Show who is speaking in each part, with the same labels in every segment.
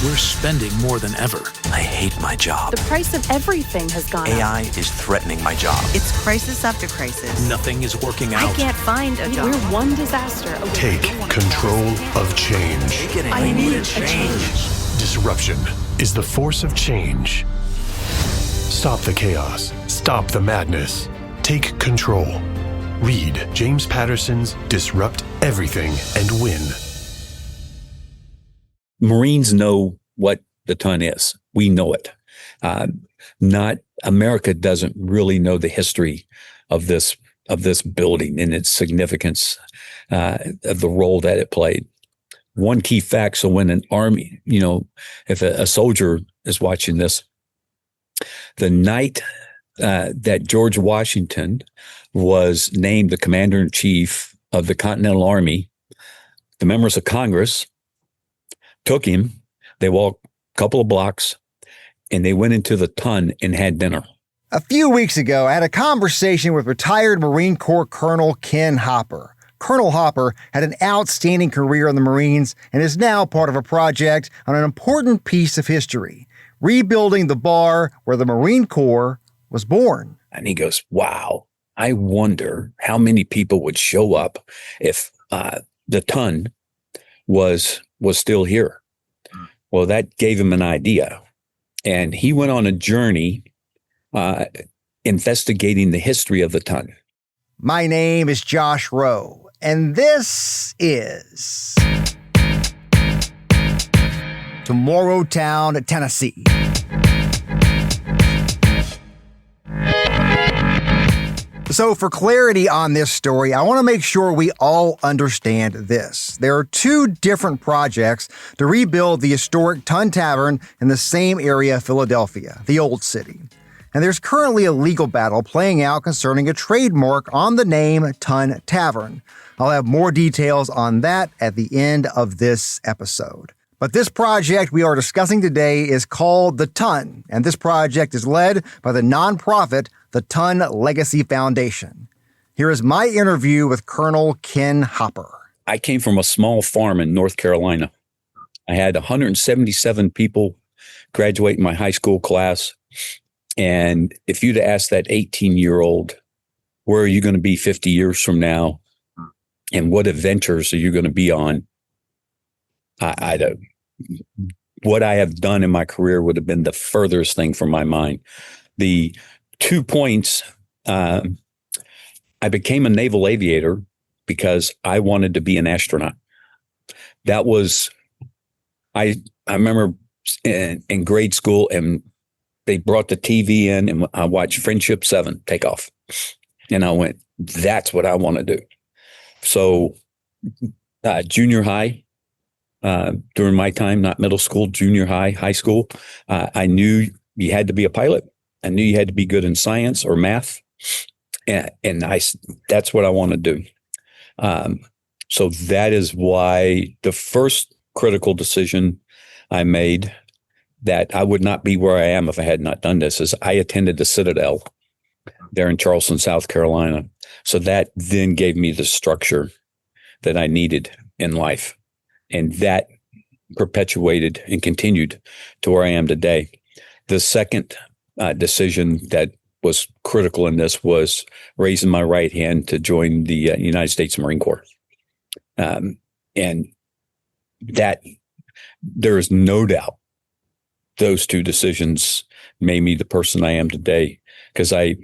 Speaker 1: We're spending more than ever.
Speaker 2: I hate my job.
Speaker 3: The price of everything has gone up.
Speaker 2: AI is threatening my job.
Speaker 4: It's crisis after crisis.
Speaker 1: Nothing is working out.
Speaker 4: I can't find a job.
Speaker 3: We're one disaster away.
Speaker 5: Take control of change.
Speaker 3: I need a change.
Speaker 5: Disruption is the force of change. Stop the chaos. Stop the madness. Take control. Read James Patterson's Disrupt Everything and Win.
Speaker 6: Marines know what the Tun is. We know it. Not America doesn't really know the history of this building and its significance, of the role that it played. One key fact: so when an army, if a soldier is watching this, the night that George Washington was named the commander-in-chief of the Continental Army, the members of Congress took him. They walked a couple of blocks and they went into the Tun and had dinner.
Speaker 7: A few weeks ago, I had a conversation with retired Marine Corps Colonel Ken Hopper. Colonel Hopper had an outstanding career in the Marines and is now part of a project on an important piece of history, rebuilding the bar where the Marine Corps was born.
Speaker 6: And he goes, wow, I wonder how many people would show up if the Tun was still here. Well, that gave him an idea. And he went on a journey investigating the history of the Tun.
Speaker 7: My name is Josh Roe, and this is Tomorrowtown, Tennessee. So for clarity on this story, I want to make sure we all understand this. There are two different projects to rebuild the historic Tun Tavern in the same area of Philadelphia, the Old City. And there's currently a legal battle playing out concerning a trademark on the name Tun Tavern. I'll have more details on that at the end of this episode. But this project we are discussing today is called the Tun, and this project is led by the nonprofit the Tun Legacy Foundation. Here is my interview with Colonel Ken Hopper.
Speaker 6: I came from a small farm in North Carolina. I had 177 people graduate in my high school class. And if you'd asked that 18-year-old, where are you going to be 50 years from now? And what adventures are you going to be on? I don't. What I have done in my career would have been the furthest thing from my mind. The 2 points, I became a naval aviator because I wanted to be an astronaut. That was, I remember in grade school, and they brought the TV in and I watched Friendship 7 take off. And I went, that's what I want to do. So junior high, during my time, not middle school, junior high, high school, I knew you had to be a pilot. I knew you had to be good in science or math. And that's what I want to do. So that is why the first critical decision I made that I would not be where I am if I had not done this is I attended the Citadel there in Charleston, South Carolina. So that then gave me the structure that I needed in life. And that perpetuated and continued to where I am today. The second decision that was critical in this was raising my right hand to join the United States Marine Corps. And that there is no doubt those two decisions made me the person I am today, because I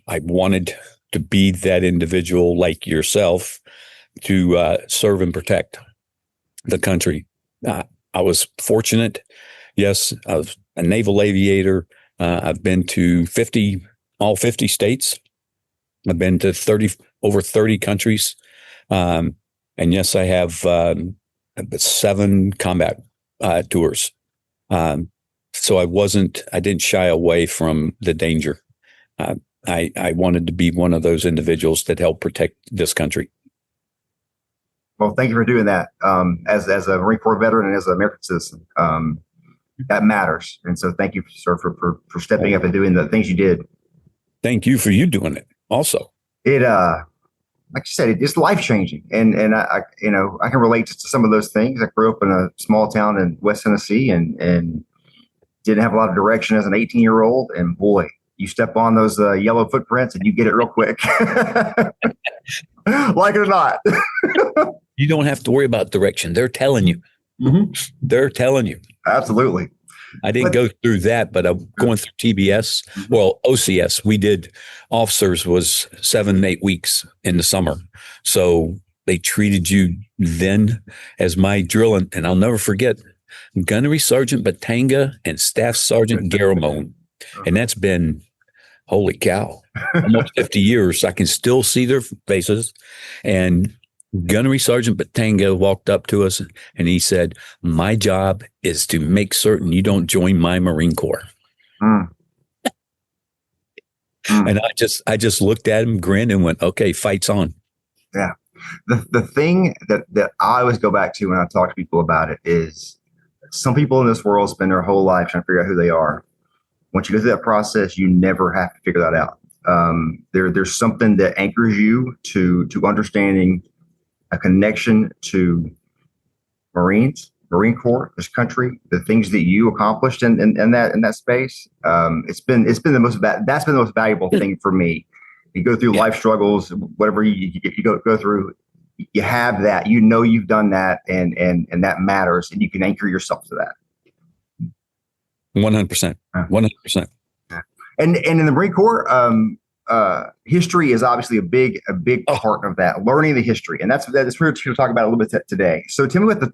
Speaker 6: wanted to be that individual like yourself to serve and protect the country. I was fortunate. Yes, I was a naval aviator. I've been to all 50 states. I've been to over 30 countries. And yes, I have 7 combat tours. So I didn't shy away from the danger. I wanted to be one of those individuals that help protect this country.
Speaker 8: Well, thank you for doing that. As a Marine Corps veteran and as an American citizen, that matters. And so thank you, sir, for stepping up and doing the things you did.
Speaker 6: Thank you for doing it also.
Speaker 8: It like you said, it's life changing. And I can relate to some of those things. I grew up in a small town in West Tennessee and didn't have a lot of direction as an 18-year-old. And boy, you step on those yellow footprints and you get it real quick. Like it or not.
Speaker 6: You don't have to worry about direction. They're telling you.
Speaker 8: Mm-hmm.
Speaker 6: They're telling you.
Speaker 8: Absolutely.
Speaker 6: I didn't go through that, but I'm going through TBS. Well, OCS, we did officers was 7-8 weeks in the summer. So they treated you then as my drill. And I'll never forget Gunnery Sergeant Batanga and Staff Sergeant Garamone. And that's been, holy cow, almost 50 years. I can still see their faces. And Gunnery Sergeant Batanga walked up to us and he said, "My job is to make certain you don't join my Marine Corps." And I just looked at him, grinned, and went, "Okay, fight's on."
Speaker 8: Yeah. The thing that I always go back to when I talk to people about it is some people in this world spend their whole life trying to figure out who they are. Once you go through that process, you never have to figure that out. There's something that anchors you to understanding a connection to Marines, Marine Corps, this country, the things that you accomplished in that space. It's been the most valuable thing for me. You go through life struggles, whatever you go through, you have that, you've done that, and that matters, and you can anchor yourself to that.
Speaker 6: 100%. 100%.
Speaker 8: And in the Marine Corps, history is obviously a big part of that, learning the history. And that's what we're going to talk about a little bit today. So tell me what the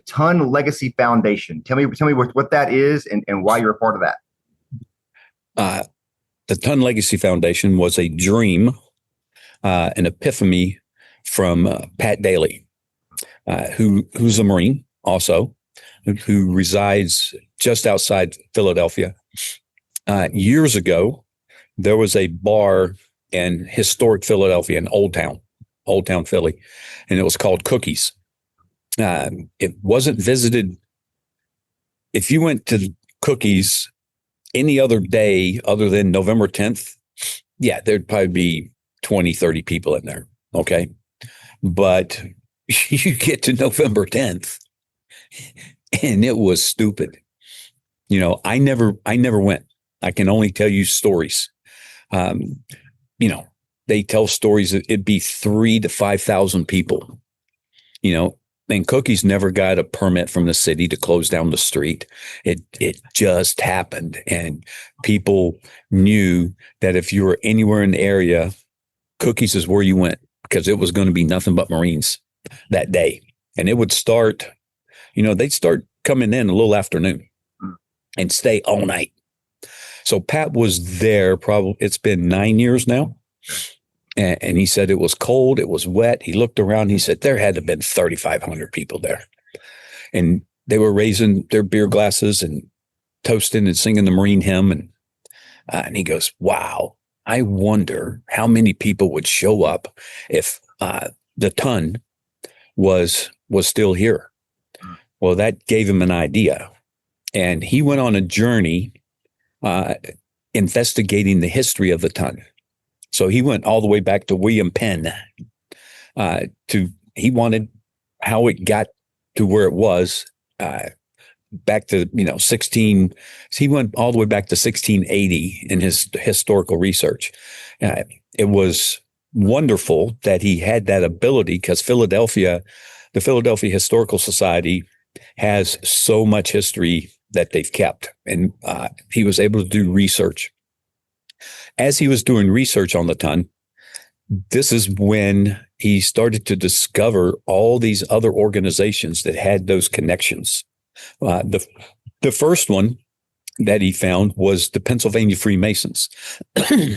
Speaker 8: Tun Legacy Foundation, tell me what that is and why you're a part of that.
Speaker 6: The Tun Legacy Foundation was a dream, an epiphany from Pat Daly, who's a Marine also, who resides just outside Philadelphia. Years ago, there was a bar in historic Philadelphia, in Old Town Philly, and it was called Cookies. It wasn't visited. If you went to Cookies any other day other than November 10th, yeah, there'd probably be 20, 30 people in there. Okay. But you get to November 10th and it was stupid. I never went. I can only tell you stories. They tell stories that it'd be 3,000 to 5,000 people, and Cookies never got a permit from the city to close down the street. It just happened. And people knew that if you were anywhere in the area, Cookies is where you went, because it was going to be nothing but Marines that day. And it would start, they'd start coming in a little afternoon and stay all night. So Pat was there probably, it's been 9 years now. And he said it was cold, it was wet. He looked around, he said there had to have been 3,500 people there. And they were raising their beer glasses and toasting and singing the Marine hymn. And he goes, "Wow, I wonder how many people would show up if the Tun was still here." Well, that gave him an idea. And he went on a journey investigating the history of the Tun. So he went all the way back to William Penn. He wanted how it got to where it was, back to 16. He went all the way back to 1680 in his historical research. It was wonderful that he had that ability, because the Philadelphia Historical Society has so much history that they've kept, and he was able to do research. As he was doing research on the Tun, this is when he started to discover all these other organizations that had those connections. The first one that he found was the Pennsylvania Freemasons.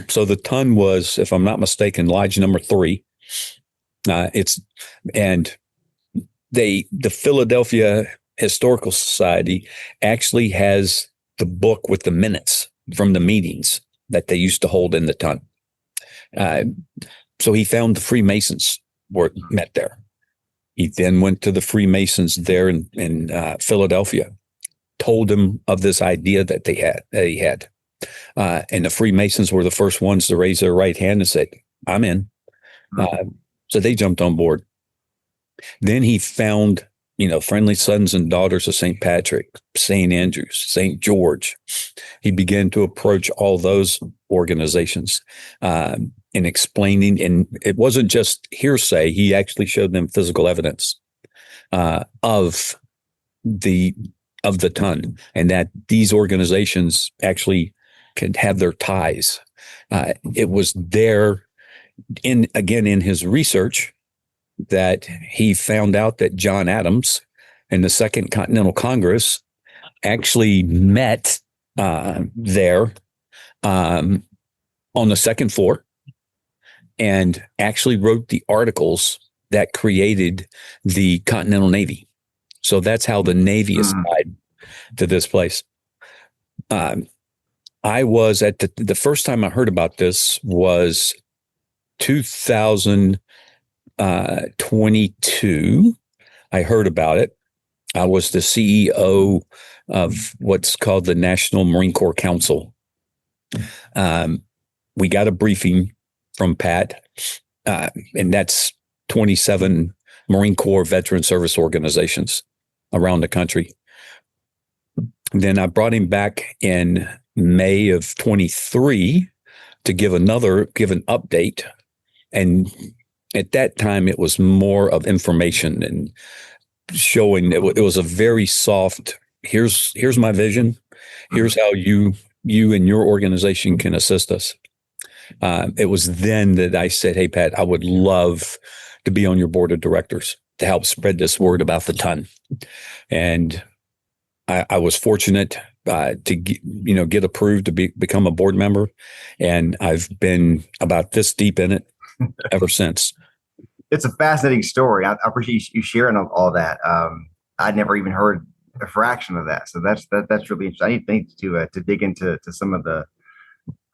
Speaker 6: So the Tun was, if I'm not mistaken, lodge number 3. The Philadelphia Historical Society actually has the book with the minutes from the meetings that they used to hold in the Tun. So he found the Freemasons were met there. He then went to the Freemasons there in Philadelphia, told them of this idea that he had. And the Freemasons were the first ones to raise their right hand and said, "I'm in." So they jumped on board. Then he found, Friendly Sons and Daughters of St. Patrick, St. Andrews, St. George. He began to approach all those organizations and explaining, and it wasn't just hearsay. He actually showed them physical evidence of the ton, and that these organizations actually could have their ties. It was there in his research that he found out that John Adams and the Second Continental Congress actually met there on the second floor and actually wrote the articles that created the Continental Navy. So that's how the Navy is tied to this place. I was at the first time I heard about this was 2022. I heard about it. I was the CEO of what's called the National Marine Corps Council. We got a briefing from Pat, and that's 27 Marine Corps veteran service organizations around the country. Then I brought him back in May of 23 to give an update. And at that time, it was more of information and showing it was a very soft, here's my vision. Here's how you and your organization can assist us. It was then that I said, hey, Pat, I would love to be on your board of directors to help spread this word about the ton. And I was fortunate to get approved to become a board member. And I've been about this deep in it ever since.
Speaker 8: It's a fascinating story. I appreciate you sharing all that. I'd never even heard a fraction of that. So that's really interesting. I need to dig into some of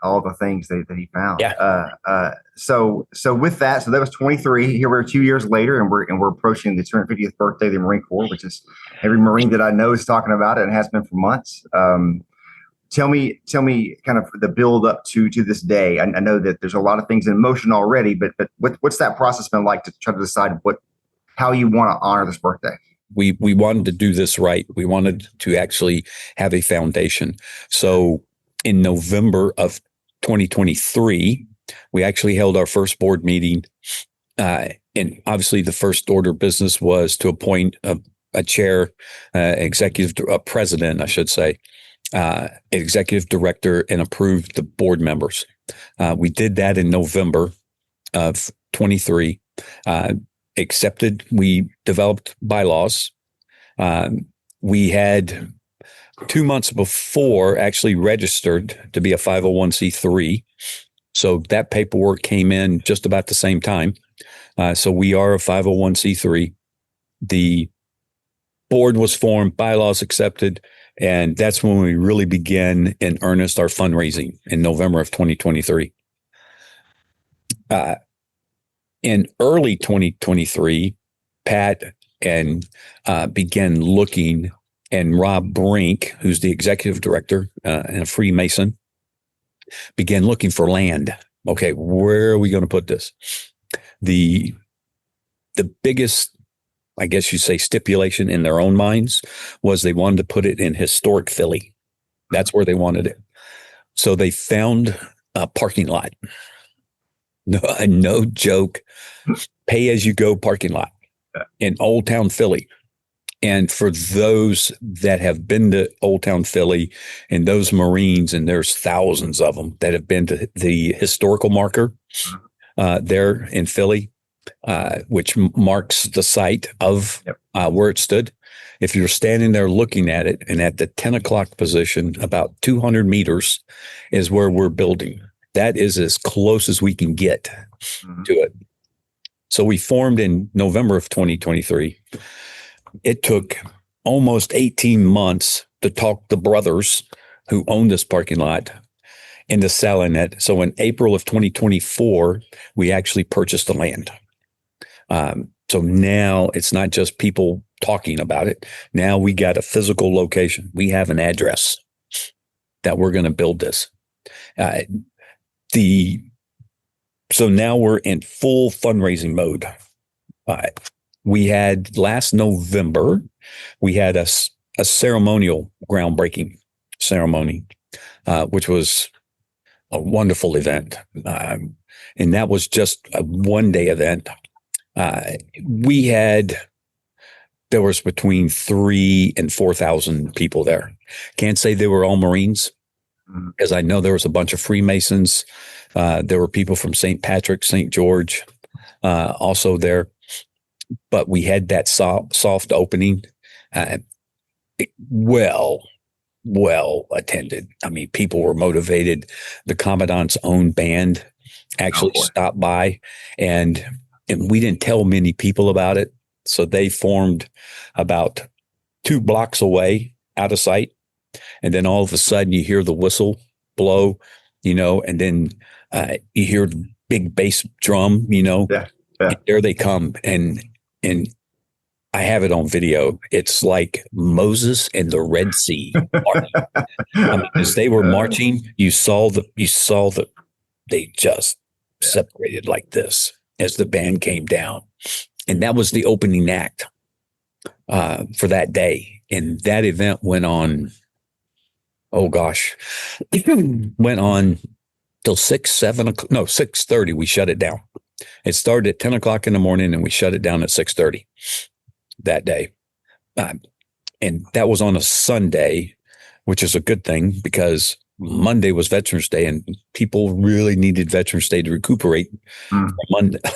Speaker 8: all the things that he found.
Speaker 6: Yeah.
Speaker 8: So with that, so that was 23. Here we're 2 years later, and we're approaching the 250th birthday of the Marine Corps, which is every Marine that I know is talking about it and has been for months. Tell me kind of the build up to this day. I know that there's a lot of things in motion already, but what's that process been like to try to decide how you want to honor this birthday?
Speaker 6: We wanted to do this right. We wanted to actually have a foundation. So in November of 2023, we actually held our first board meeting. And obviously the first order of business was to appoint a chair, a president, I should say, executive director, and approve the board members. We did that in November of 23. We developed bylaws. We had 2 months before actually registered to be a 501c3. So that paperwork came in just about the same time. So we are a 501c3. The board was formed, bylaws accepted, and that's when we really began in earnest our fundraising in November of 2023. In early 2023, Pat began looking, and Rob Brink, who's the executive director and a Freemason, began looking for land. Okay, where are we going to put this? The biggest, I guess you say, stipulation in their own minds was they wanted to put it in historic Philly. That's where they wanted it. So they found a parking lot. No joke. Pay as you go parking lot in Old Town Philly. And for those that have been to Old Town Philly and those Marines, and there's thousands of them that have been to the historical marker there in Philly, which marks the site of where it stood. If you're standing there looking at it, and at the 10 o'clock position, about 200 meters is where we're building. That is as close as we can get to it. So we formed in November of 2023. It took almost 18 months to talk the brothers who owned this parking lot into selling it. So in April of 2024, we actually purchased the land. So now it's not just people talking about it. Now we got a physical location. We have an address that we're going to build this. The So now we're in full fundraising mode. We had last November, we had a ceremonial groundbreaking ceremony, which was a wonderful event. And that was just a one-day event. There was between 3,000 and 4,000 people there. Can't say they were all Marines, because I know there was a bunch of Freemasons. There were people from St. Patrick, St. George, also there. But we had that soft opening, well attended. I mean, people were motivated. The Commandant's own band actually stopped by, and we didn't tell many people about it. So they formed about 2 blocks away, out of sight. And then all of a sudden you hear the whistle blow, and then you hear the big bass drum,
Speaker 8: Yeah.
Speaker 6: And there they come. And I have it on video. It's like Moses and the Red Sea. As they were marching, you saw they just separated like this as the band came down. And that was the opening act for that day. And that event went on, went on till 6:30. We shut it down. It started at 10 o'clock in the morning and we shut it down at 6:30 that day. And that was on a Sunday, which is a good thing because Monday was Veterans Day and people really needed Veterans Day to recuperate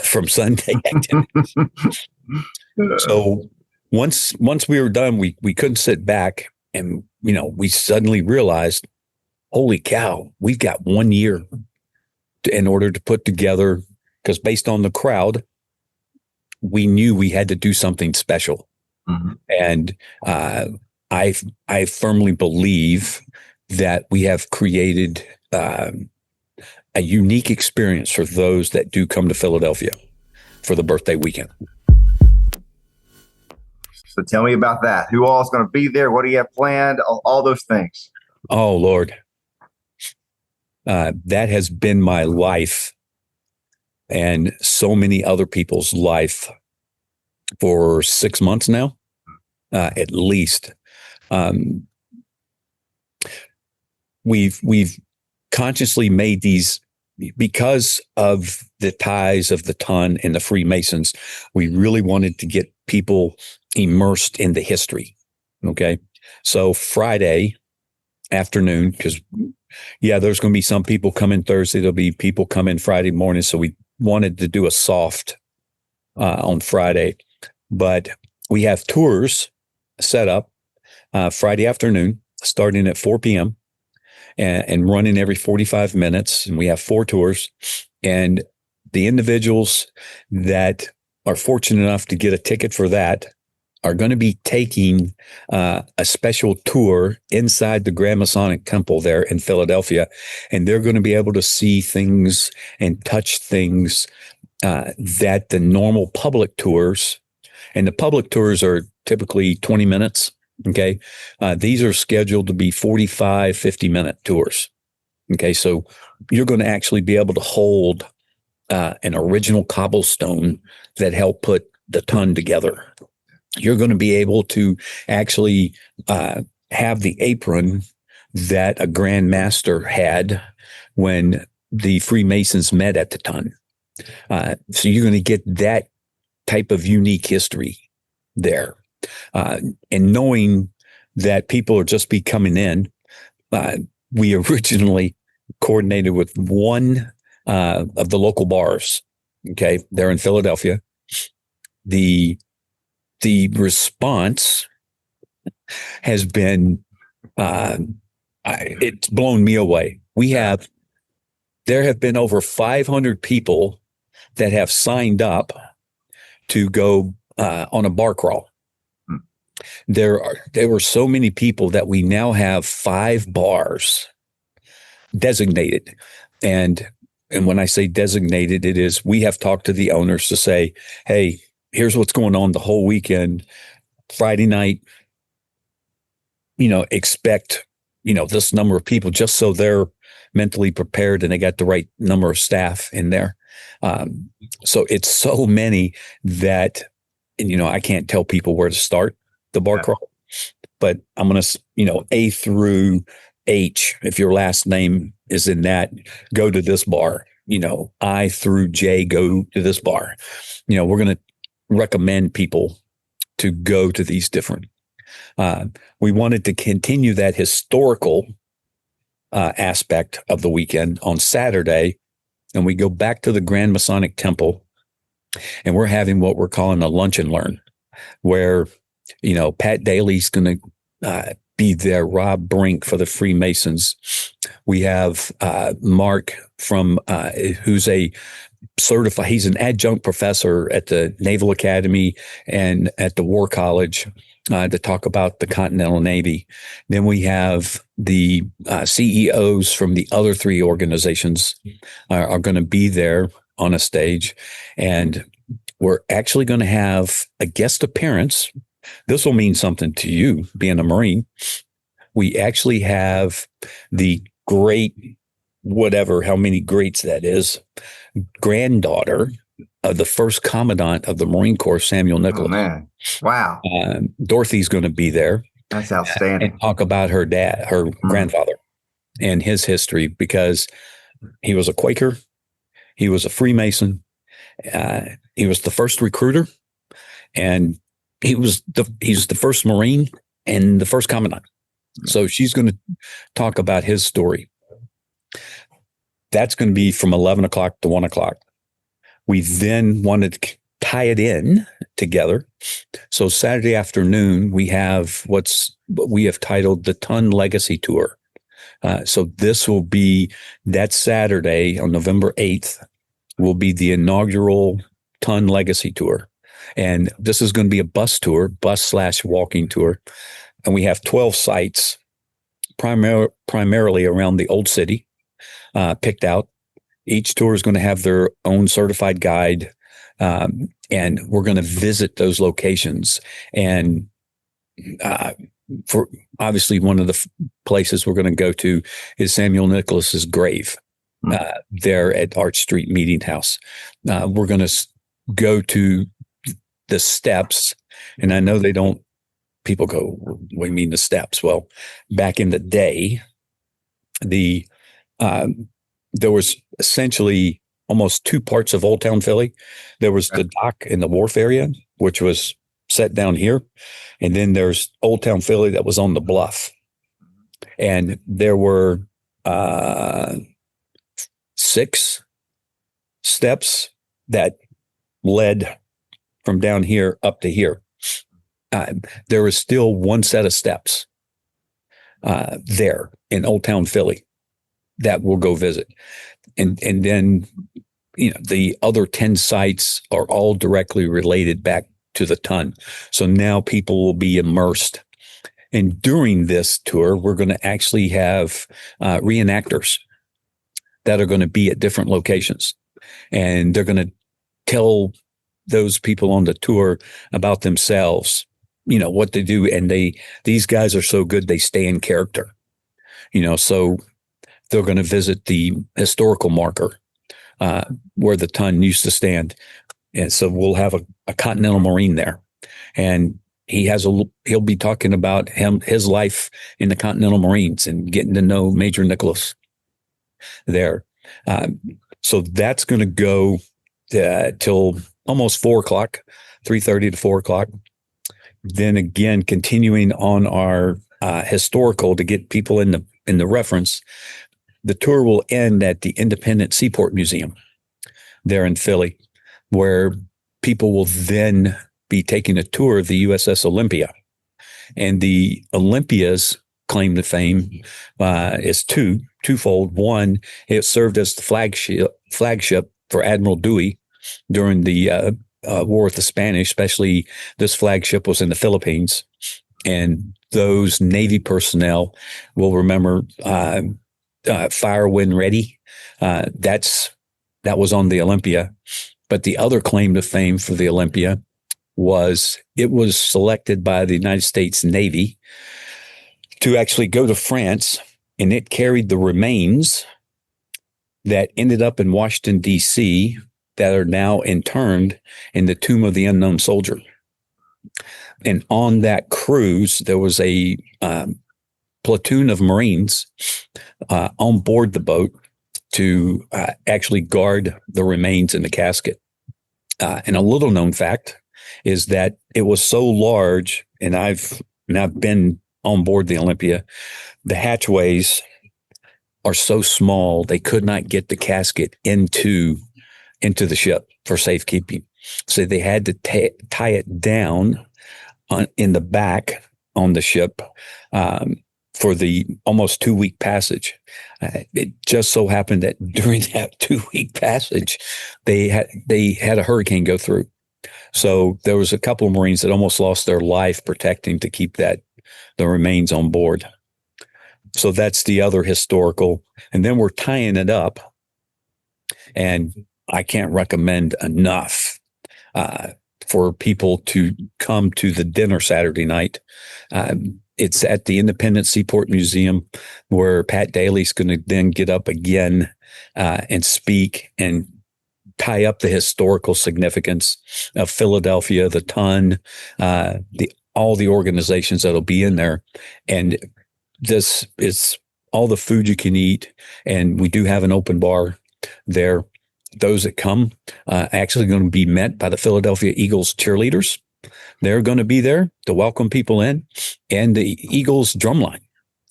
Speaker 6: from Sunday activities. So once we were done, we couldn't sit back, and we suddenly realized, holy cow, we've got 1 year in order to put together, because based on the crowd, we knew we had to do something special. Mm-hmm. And I firmly believe that we have created a unique experience for those that do come to Philadelphia for the birthday weekend.
Speaker 8: So tell me about that. Who all is going to be there? What do you have planned? All those things.
Speaker 6: Oh, Lord. That has been my life and so many other people's life for 6 months now, at least. We've consciously made these because of the ties of the Tun and the Freemasons. We really wanted to get people immersed in the history. Okay. So Friday afternoon, because there's going to be some people coming Thursday. There'll be people coming Friday morning. So we wanted to do a soft on Friday, but we have tours set up Friday afternoon, starting at 4 p.m. and running every 45 minutes. And we have 4 tours, and the individuals that are fortunate enough to get a ticket for that are going to be taking a special tour inside the Grand Masonic Temple there in Philadelphia. And they're going to be able to see things and touch things that the normal public tours, and the public tours are typically 20 minutes. Okay. These are scheduled to be 45, 50-minute tours. Okay. So you're going to actually be able to hold an original cobblestone that helped put the Tun together. You're going to be able to actually have the apron that a Grand Master had when the Freemasons met at the Tun. So you're going to get that type of unique history there. And knowing that people are just be coming in, we originally coordinated with one of the local bars. Okay. They're in Philadelphia. The response has been, it's blown me away. There have been over 500 people that have signed up to go on a bar crawl. There were so many people that we now have 5 bars designated. And when I say designated, it is, we have talked to the owners to say, hey, here's what's going on the whole weekend. Friday night, expect, this number of people, just so they're mentally prepared and they got the right number of staff in there. So it's so many that, and, I can't tell people where to start the bar crawl, but I'm going to, A through H, if your last name is in that, go to this bar. I through J, go to this bar. We're going to recommend people to go to these different. We wanted to continue that historical aspect of the weekend on Saturday, and we go back to the Grand Masonic Temple, and we're having what we're calling a lunch and learn, where Pat Daly's going to be there, Rob Brink for the Freemasons. We have Mark from who's a certified. He's an adjunct professor at the Naval Academy and at the War College to talk about the Continental Navy. Then we have the CEOs from the other three organizations are going to be there on a stage, and we're actually going to have a guest appearance. This will mean something to you, being a Marine. We actually have the great, whatever, how many greats that is, granddaughter of the first commandant of the Marine Corps, Samuel Nicholas.
Speaker 8: Oh, man. Wow.
Speaker 6: Dorothy's going to be there.
Speaker 8: That's outstanding.
Speaker 6: And talk about her dad, her grandfather, and his history, because he was a Quaker. He was a Freemason. He was the first recruiter, and he's the first Marine and the first commandant. So she's going to talk about his story. That's going to be from 11 o'clock to 1 o'clock. We then wanted to tie it in together. So Saturday afternoon, we have what we have titled the Tun Legacy Tour. So this will be that Saturday on November 8th will be the inaugural Tun Legacy Tour. And this is going to be a bus /walking tour. And we have 12 sites, primarily around the old city, picked out. Each tour is going to have their own certified guide. And we're going to visit those locations. And for obviously one of the places we're going to go to is Samuel Nicholas's grave there at Arch Street Meeting House. We're going to go to the steps. And I know people go, what do you mean the steps? Well, back in the day, there was essentially almost two parts of Old Town Philly. There was the dock in the wharf area, which was set down here. And then there's Old Town Philly that was on the bluff. And there were 6 steps that led from down here up to here. There is still one set of steps there in Old Town Philly that we'll go visit. And then, the other 10 sites are all directly related back to the Tun. So now people will be immersed. And during this tour, we're going to actually have reenactors that are going to be at different locations. And they're going to tell those people on the tour about themselves, what they do. And these guys are so good, they stay in character, so they're going to visit the historical marker where the Tun used to stand. And so we'll have a Continental Marine there. And he'll be talking about his life in the Continental Marines and getting to know Major Nicholas there. So that's going to go till almost 4 o'clock, 3:30 to 4 o'clock. Then again, continuing on our historical to get people in the reference, the tour will end at the Independent Seaport Museum there in Philly, where people will then be taking a tour of the USS Olympia. And the Olympia's claim to fame is twofold. One, it served as the flagship for Admiral Dewey during the war with the Spanish. Especially this flagship was in the Philippines, and those Navy personnel will remember Fire When Ready. That was on the Olympia. But the other claim to fame for the Olympia was it was selected by the United States Navy to actually go to France, and it carried the remains that ended up in Washington, D.C., that are now interned in the Tomb of the Unknown Soldier. And on that cruise, there was a platoon of Marines on board the boat to actually guard the remains in the casket. And a little known fact is that it was so large, and I've been on board the Olympia, the hatchways are so small they could not get the casket into the ship for safekeeping. So they had to tie it down in the back on the ship for the almost 2-week passage. It just so happened that during that 2-week passage, they had a hurricane go through. So there was a couple of Marines that almost lost their life protecting to keep the remains on board. So that's the other historical. And then we're tying it up. And I can't recommend enough for people to come to the dinner Saturday night. It's at the Independent Seaport Museum, where Pat Daly's going to then get up again and speak and tie up the historical significance of Philadelphia, the Tun, all the organizations that'll be in there. And this is all the food you can eat. And we do have an open bar there. Those that come actually going to be met by the Philadelphia Eagles cheerleaders. They're going to be there to welcome people in, and the Eagles drumline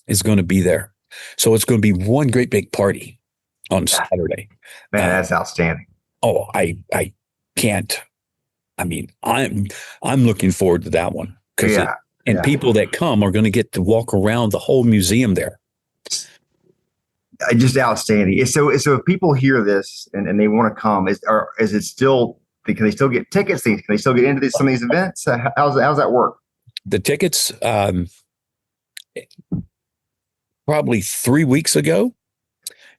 Speaker 6: is going to be there. So it's going to be one great big party on Saturday.
Speaker 8: Man, that's outstanding.
Speaker 6: Oh, I can't. I mean, I'm looking forward to that one because people that come are going to get to walk around the whole museum there.
Speaker 8: Just outstanding. So if people hear this and they want to come, is it still? Can they still get tickets? Can they still get into some of these events? How's that work?
Speaker 6: The tickets, probably 3 weeks ago,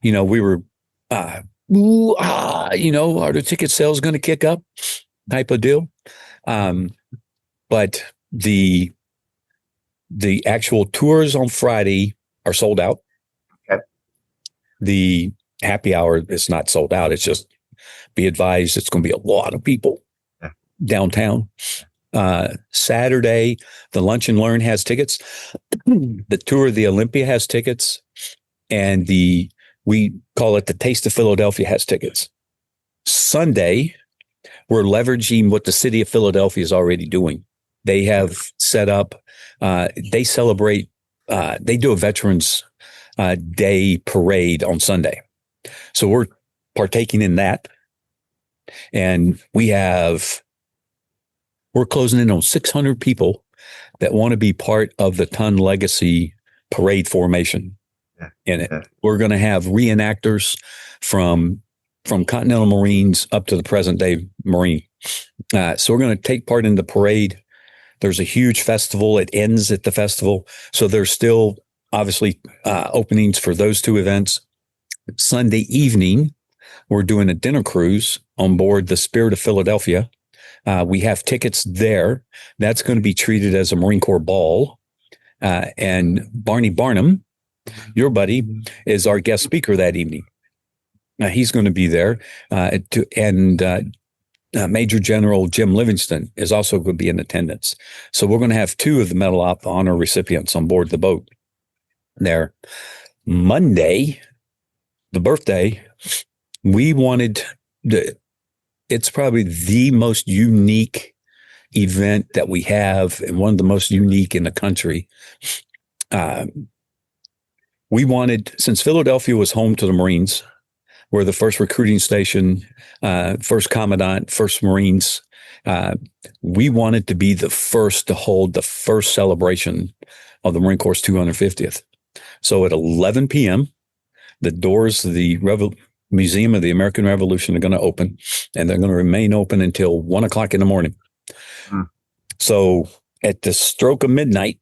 Speaker 6: we were, are the ticket sales going to kick up type of deal? But the actual tours on Friday are sold out.
Speaker 8: Okay.
Speaker 6: The happy hour is not sold out. It's just, be advised, it's going to be a lot of people downtown. Saturday, the Lunch and Learn has tickets. The Tour of the Olympia has tickets. And we call it the Taste of Philadelphia has tickets. Sunday, we're leveraging what the city of Philadelphia is already doing. They have set up, they celebrate, they do a Veterans Day parade on Sunday. So we're partaking in that. And we're closing in on 600 people that want to be part of the Tun Legacy parade formation. In it, we're going to have reenactors from Continental Marines up to the present day Marine. So we're going to take part in the parade. There's a huge festival. It ends at the festival. So there's still obviously openings for those two events. Sunday evening, we're doing a dinner cruise on board the Spirit of Philadelphia. We have tickets there. That's going to be treated as a Marine Corps ball. And Barney Barnum, your buddy, is our guest speaker that evening. He's going to be there. Major General Jim Livingston is also going to be in attendance. So we're going to have 2 of the Medal of Honor recipients on board the boat there. Monday, the birthday, it's probably the most unique event that we have and one of the most unique in the country. Since Philadelphia was home to the Marines, we're the first recruiting station, first commandant, first Marines. We wanted to be the first to hold the first celebration of the Marine Corps' 250th. So at 11 p.m., the doors of the Museum of the American Revolution are going to open, and they're going to remain open until 1 o'clock in the morning. So at the stroke of midnight,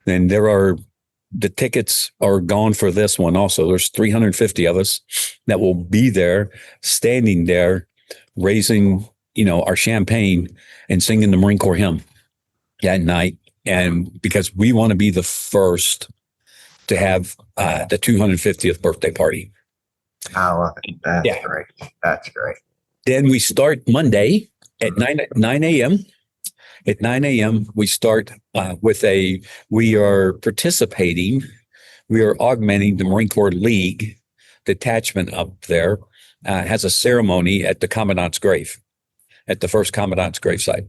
Speaker 6: then the tickets are gone for this one also. There's 350 of us that will be there, standing there, raising, our champagne and singing the Marine Corps hymn that night. And because we want to be the first to have the 250th birthday party.
Speaker 8: I love it. That's
Speaker 6: Yeah.
Speaker 8: great. That's great.
Speaker 6: Then we start Monday at 9 a.m. At 9 a.m., we start we are participating, we are augmenting the Marine Corps League detachment up there, has a ceremony at the Commandant's grave, at the first Commandant's gravesite.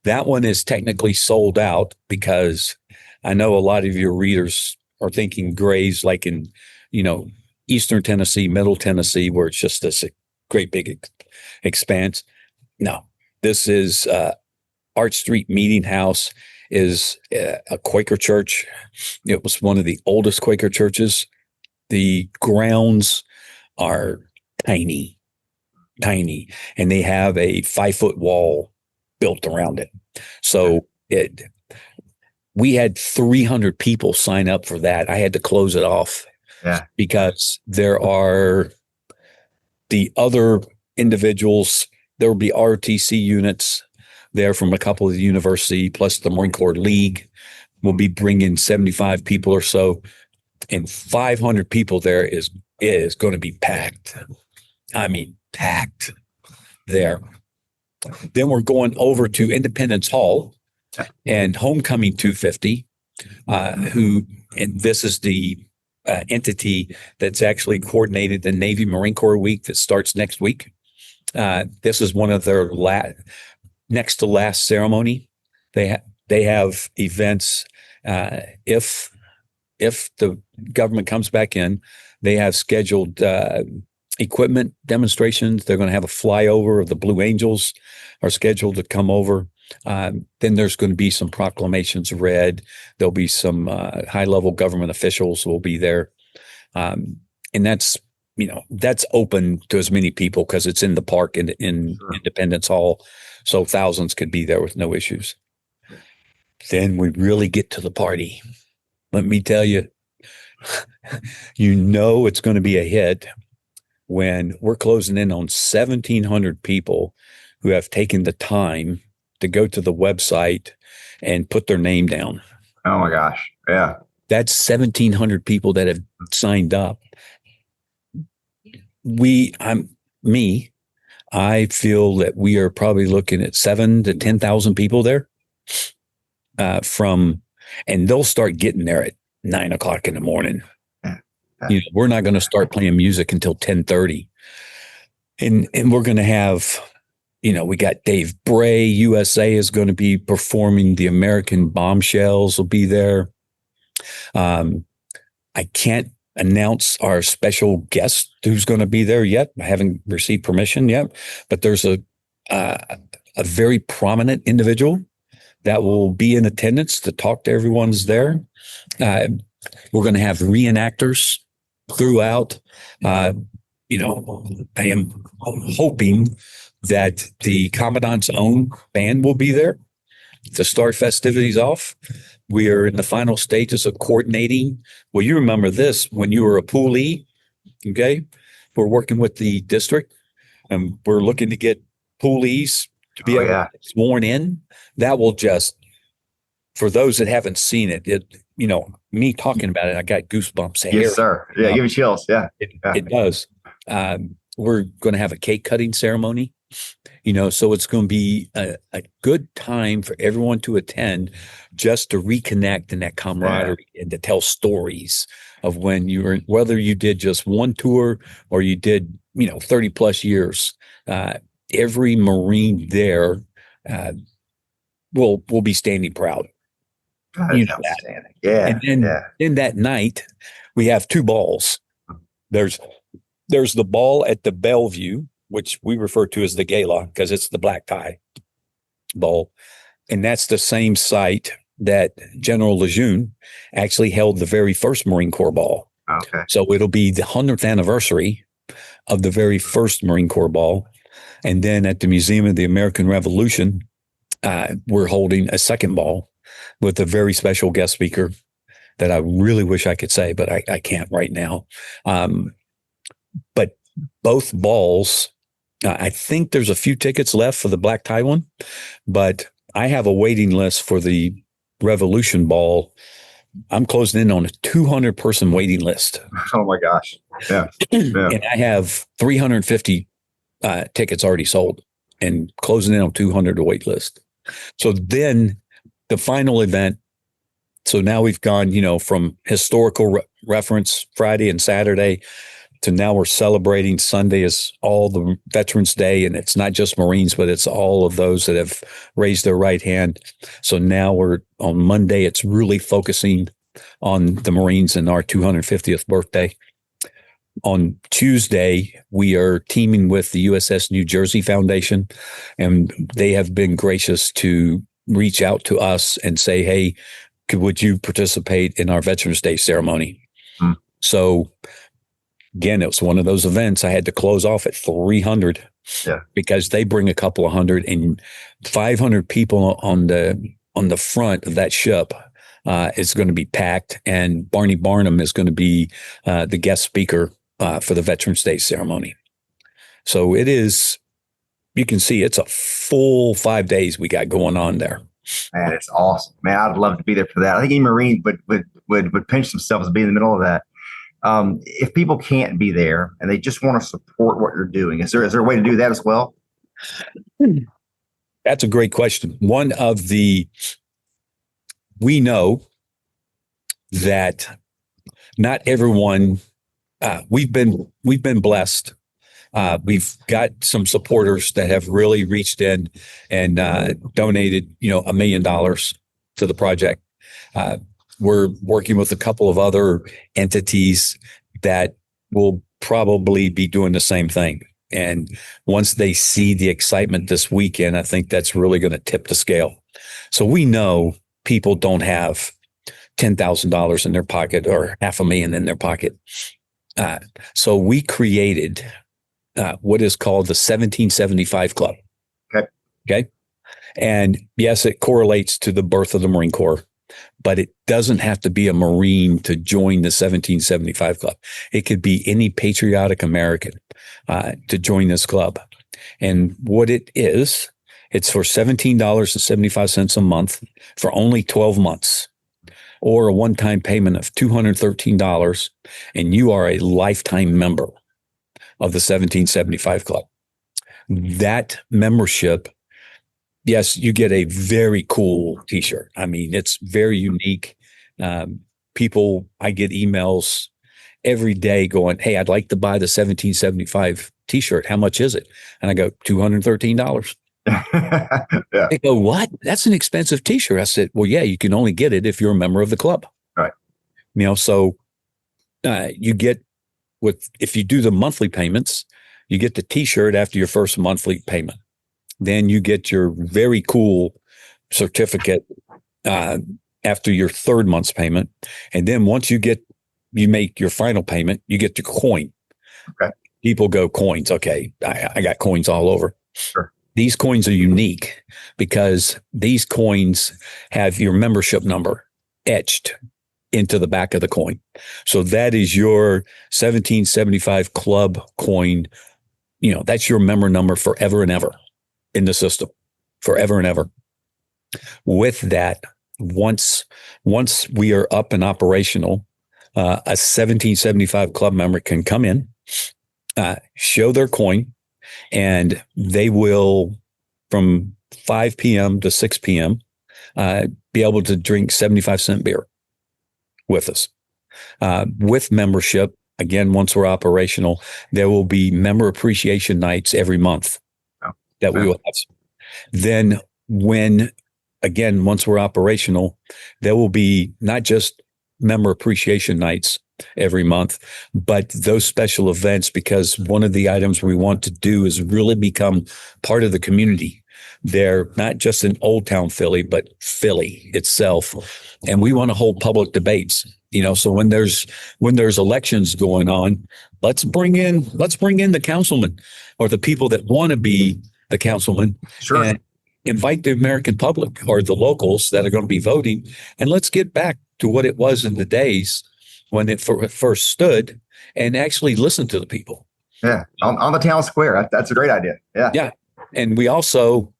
Speaker 6: That one is technically sold out because I know a lot of your readers are thinking graves like in, Eastern Tennessee, Middle Tennessee, where it's just this great big expanse. No, this is Arch Street Meeting House is a Quaker church. It was one of the oldest Quaker churches. The grounds are tiny, and they have a 5-foot wall built around it. So we had 300 people sign up for that. I had to close it off because there are the other individuals. There will be ROTC units there from a couple of the university, plus the Marine Corps League will be bringing 75 people or so, and 500 people there is going to be packed. I mean, packed there. Then we're going over to Independence Hall and Homecoming 250, and this is the entity that's actually coordinated the Navy Marine Corps Week that starts next week. This is one of their next to last ceremony. They have events. If the government comes back in, they have scheduled equipment demonstrations. They're going to have a flyover of the Blue Angels are scheduled to come over. Then there's going to be some proclamations read. There'll be some high-level government officials will be there. And that's open to as many people because it's in the park in Independence Hall. So thousands could be there with no issues. Then we really get to the party. Let me tell you, it's going to be a hit when we're closing in on 1,700 people who have taken the time to go to the website and put their name down.
Speaker 8: Oh my gosh. Yeah.
Speaker 6: That's 1,700 people that have signed up. I feel that we are probably looking at 7,000 to 10,000 people there and they'll start getting there at 9 o'clock in the morning. We're not going to start playing music until 10:30. And we're going to have, we got Dave Bray, USA is going to be performing. The American Bombshells will be there. I can't announce our special guest who's going to be there yet. I haven't received permission yet, but there's a very prominent individual that will be in attendance to talk to everyone's there. We're going to have reenactors throughout. I am hoping that the Commandant's own band will be there to start festivities off. We are in the final stages of coordinating. Well, you remember this when you were a poolee, okay? We're working with the district and we're looking to get poolies to be sworn in. That will just, for those that haven't seen it, me talking about it, I got goosebumps.
Speaker 8: Yes, sir. Yeah, give me chills. Yeah.
Speaker 6: It does. We're going to have a cake cutting ceremony. So it's going to be a good time for everyone to attend just to reconnect in that camaraderie and to tell stories of when whether you did just one tour or you did, 30 plus years. Every Marine there will be standing proud.
Speaker 8: Outstanding. Yeah.
Speaker 6: And then that night we have 2 balls. There's the ball at the Bellevue, which we refer to as the gala because it's the black tie ball. And that's the same site that General Lejeune actually held the very first Marine Corps ball.
Speaker 8: Okay.
Speaker 6: So it'll be the 100th anniversary of the very first Marine Corps ball. And then at the Museum of the American Revolution, we're holding a second ball with a very special guest speaker that I really wish I could say, but I can't right now. But both balls, I think there's a few tickets left for the black tie one, but I have a waiting list for the Revolution Ball I'm closing in on a 200 person waiting list.
Speaker 8: Oh my gosh. Yeah. Yeah.
Speaker 6: And I have 350 tickets already sold and closing in on 200 to wait list. So then the final event. So now we've gone, from historical reference Friday and Saturday to now we're celebrating Sunday is all the Veterans Day. And it's not just Marines, but it's all of those that have raised their right hand. So now we're on Monday. It's really focusing on the Marines and our 250th birthday. On Tuesday, we are teaming with the USS New Jersey Foundation, and they have been gracious to reach out to us and say, hey, would you participate in our Veterans Day ceremony? So again, it was one of those events I had to close off at 300 because they bring a couple of hundred and 500 people on the front of that ship. Is going to be packed, and Barney Barnum is going to be the guest speaker for the Veterans Day ceremony. So it is, you can see it's a full 5 days we got going on there.
Speaker 8: Man, it's awesome. Man, I'd love to be there for that. I think any Marine would pinch themselves to be in the middle of that. If people can't be there and they just want to support what you're doing, is there a way to do that as well?
Speaker 6: That's a great question. We know that not everyone, we've been blessed. We've got some supporters that have really reached in and donated, $1 million to the project. We're working with a couple of other entities that will probably be doing the same thing. And once they see the excitement this weekend, I think that's really going to tip the scale. So we know people don't have $10,000 in their pocket or $500,000 in their pocket. So we created what is called the 1775 Club. Okay. And yes, it correlates to the birth of the Marine Corps, but it doesn't have to be a Marine to join the 1775 Club. It could be any patriotic American to join this club. And what it is, it's for $17.75 a month for only 12 months, or a one-time payment of $213, and you are a lifetime member of the 1775 Club. That membership, yes, you get a very cool T-shirt. I mean, it's very unique. I get emails every day going, hey, I'd like to buy the 1775 T-shirt. How much is it? And I go, $213.
Speaker 8: Yeah.
Speaker 6: They go, what? That's an expensive T-shirt. I said, well, yeah, you can only get it if you're a member of the club.
Speaker 8: Right.
Speaker 6: So you get if you do the monthly payments, you get the T-shirt after your first monthly payment. Then you get your very cool certificate after your third month's payment. And then once you make your final payment, you get the coin.
Speaker 8: Okay.
Speaker 6: People go, coins. Okay. I got coins all over.
Speaker 8: Sure.
Speaker 6: These coins are unique because these coins have your membership number etched into the back of the coin. So that is your 1775 Club coin. That's your member number forever and ever in the system, forever and ever. With that, once we are up and operational, a 1775 Club member can come in, show their coin, and they will, from 5 p.m. to 6 p.m., be able to drink 75-cent beer with us. With membership, again, once we're operational, there will be member appreciation nights every month that we will have. Then once we're operational, there will be not just member appreciation nights every month, but those special events, because one of the items we want to do is really become part of the community. They're not just in Old Town Philly, but Philly itself. And we want to hold public debates. So when there's elections going on, let's bring in the councilman or the people that want to be the councilman.
Speaker 8: Sure.
Speaker 6: And invite the American public or the locals that are going to be voting. And let's get back to what it was in the days when it first stood and actually listen to the people.
Speaker 8: Yeah. On the town square. That's a great idea. Yeah.
Speaker 6: Yeah. And we also,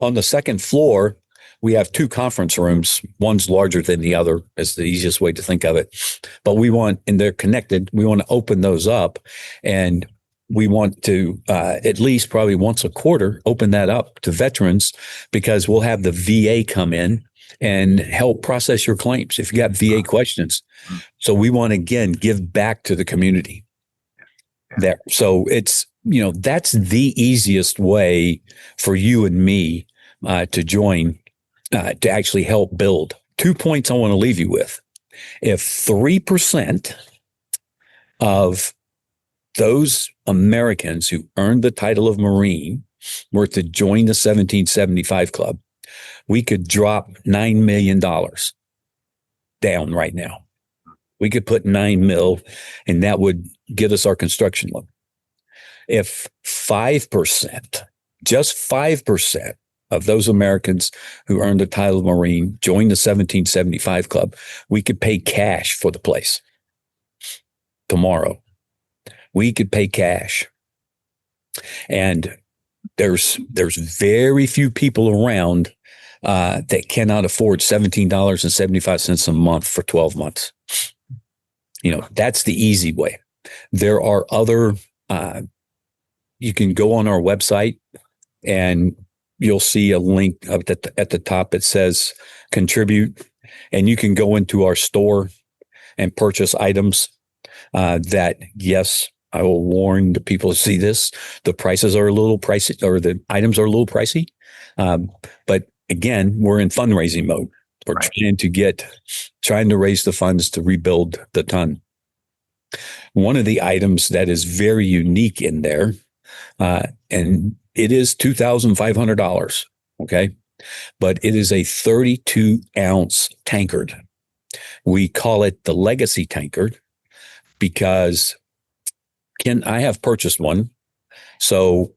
Speaker 6: on the second floor, we have two conference rooms. One's larger than the other is the easiest way to think of it. But and they're connected. We want to open those up, and we want to at least probably once a quarter open that up to veterans, because we'll have the VA come in and help process your claims if you got VA questions. So we want to, again, give back to the community there. So it's, that's the easiest way for you and me to join, to actually help build. 2 points I want to leave you with. If 3% of those Americans who earned the title of Marine were to join the 1775 Club, we could drop $9 million down right now. We could put $9 million, and that would get us our construction loan. If 5%, just 5% of those Americans who earned the title of Marine joined the 1775 Club, we could pay cash for the place tomorrow. We could pay cash. And there's very few people around that cannot afford $17.75 a month for 12 months. That's the easy way. There are other, you can go on our website and you'll see a link up at the top. It says contribute, and you can go into our store and purchase items that, yes, I will warn the people to see this. The prices are a little pricey, or the items are a little pricey. But again, we're in fundraising mode. We're trying to raise the funds to rebuild the Tun. One of the items that is very unique in there, and it is $2,500. Okay. But it is a 32-ounce tankard. We call it the Legacy tankard because I have purchased one. So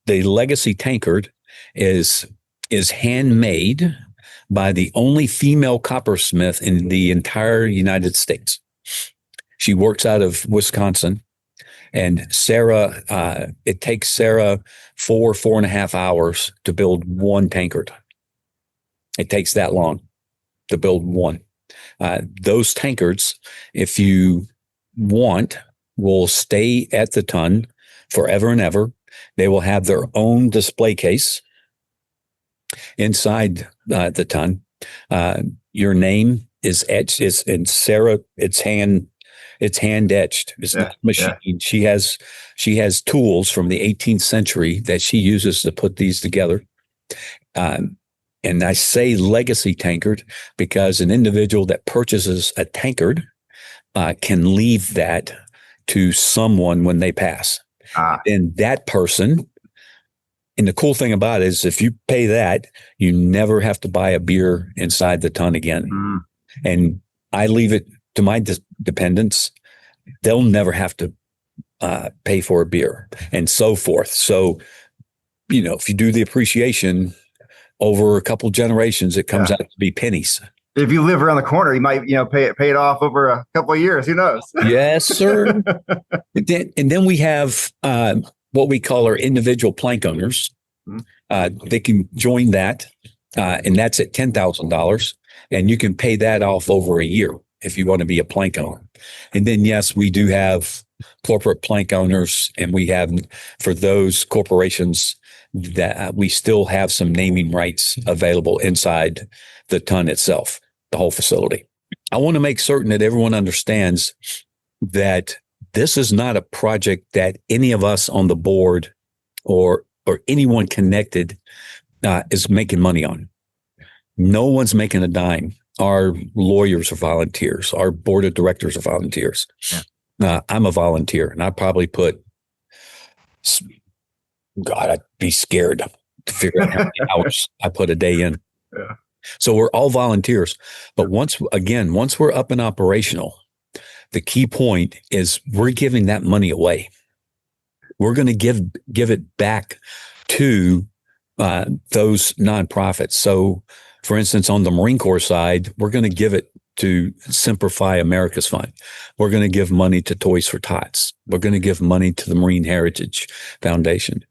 Speaker 6: the Legacy tankard is handmade by the only female coppersmith in the entire United States. She works out of Wisconsin, and Sarah, it takes Sarah 4.5 hours to build one tankard. It takes that long to build one. Those tankards, if you want, will stay at the Tun forever and ever. They will have their own display case inside the Tun. Your name is etched. And Sarah, it's hand etched. It's not machine. Yeah. She has tools from the 18th century that she uses to put these together. And I say Legacy tankard because an individual that purchases a tankard can leave that to someone when they pass. And that person, and the cool thing about it is if you pay that, you never have to buy a beer inside the Tun again. And I leave it to my dependents. They'll never have to pay for a beer and so forth. So, if you do the appreciation over a couple generations, it comes out to be pennies.
Speaker 8: If you live around the corner, you might, pay it off over a couple of years. Who knows?
Speaker 6: Yes, sir. And then we have what we call our individual plank owners. They can join that, and that's at $10,000. And you can pay that off over a year if you want to be a plank owner. And then, yes, we do have corporate plank owners, and we have, for those corporations, that we still have some naming rights available inside the Tun itself, the whole facility. I want to make certain that everyone understands that this is not a project that any of us on the board or anyone connected is making money on. No one's making a dime. Our lawyers are volunteers. Our board of directors are volunteers. I'm a volunteer, and I probably put, God, I'd be scared to figure out how many hours I put a day in. Yeah. So we're all volunteers. But once we're up and operational, the key point is we're giving that money away. We're going to give it back to those nonprofits. So, for instance, on the Marine Corps side, we're going to give it to Simplify America's Fund. We're going to give money to Toys for Tots. We're going to give money to the Marine Heritage Foundation.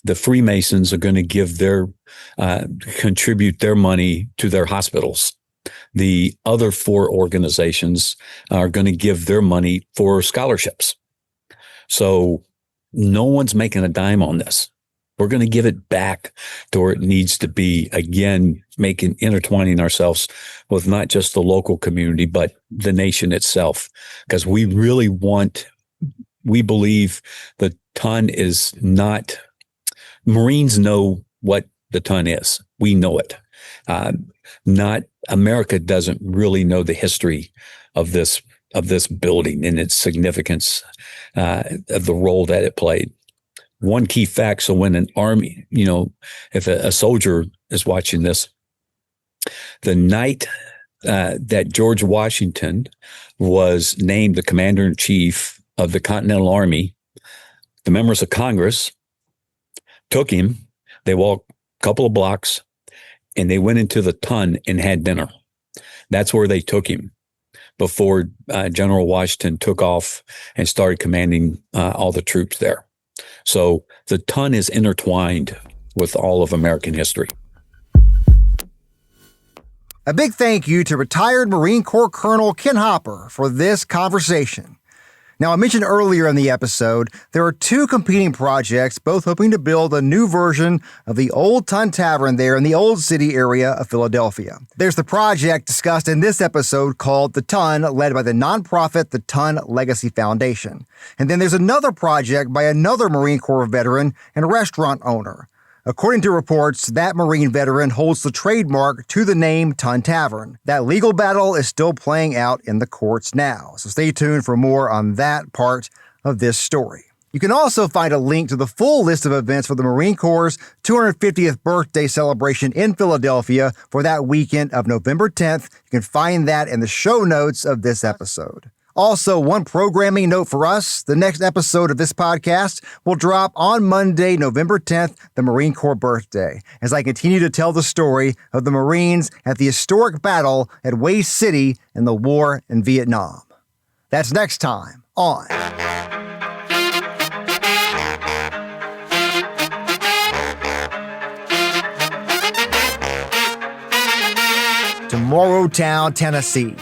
Speaker 6: The Freemasons are going to give contribute their money to their hospitals. The other 4 organizations are going to give their money for scholarships. So no one's making a dime on this. We're going to give it back to where it needs to be. Again, intertwining ourselves with not just the local community, but the nation itself. Because we believe the Tun is not, Marines know what the Tun is. We know it. America doesn't really know the history of this building and its significance, of the role that it played. One key fact, so when an army, if a soldier is watching this, the night that George Washington was named the commander-in-chief of the Continental Army, the members of Congress took him, they walked a couple of blocks, and they went into the Tun and had dinner. That's where they took him before General Washington took off and started commanding all the troops there. So the Tun is intertwined with all of American history.
Speaker 7: A big thank you to retired Marine Corps Colonel Ken Hopper for this conversation. Now, I mentioned earlier in the episode, there are 2 competing projects, both hoping to build a new version of the old Tun Tavern there in the Old City area of Philadelphia. There's the project discussed in this episode called The Tun, led by the nonprofit the Tun Legacy Foundation. And then there's another project by another Marine Corps veteran and restaurant owner. According to reports, that Marine veteran holds the trademark to the name Tun Tavern. That legal battle is still playing out in the courts now, so stay tuned for more on that part of this story. You can also find a link to the full list of events for the Marine Corps' 250th birthday celebration in Philadelphia for that weekend of November 10th. You can find that in the show notes of this episode. Also, one programming note for us, the next episode of this podcast will drop on Monday, November 10th, the Marine Corps birthday, as I continue to tell the story of the Marines at the historic battle at Way City in the war in Vietnam. That's next time on Tomorrowtown, Tennessee.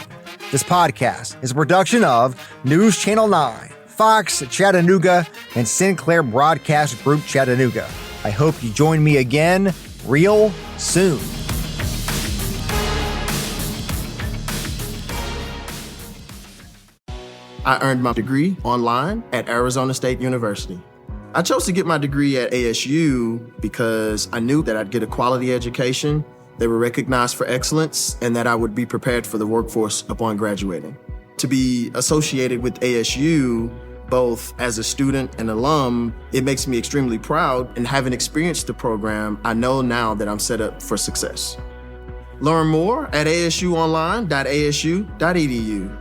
Speaker 7: This podcast is a production of NewsChannel 9, Fox Chattanooga, and Sinclair Broadcast Group Chattanooga. I hope you join me again real soon.
Speaker 9: I earned my degree online at Arizona State University. I chose to get my degree at ASU because I knew that I'd get a quality education, they were recognized for excellence, and that I would be prepared for the workforce upon graduating. To be associated with ASU, both as a student and alum, it makes me extremely proud, and having experienced the program, I know now that I'm set up for success. Learn more at asuonline.asu.edu.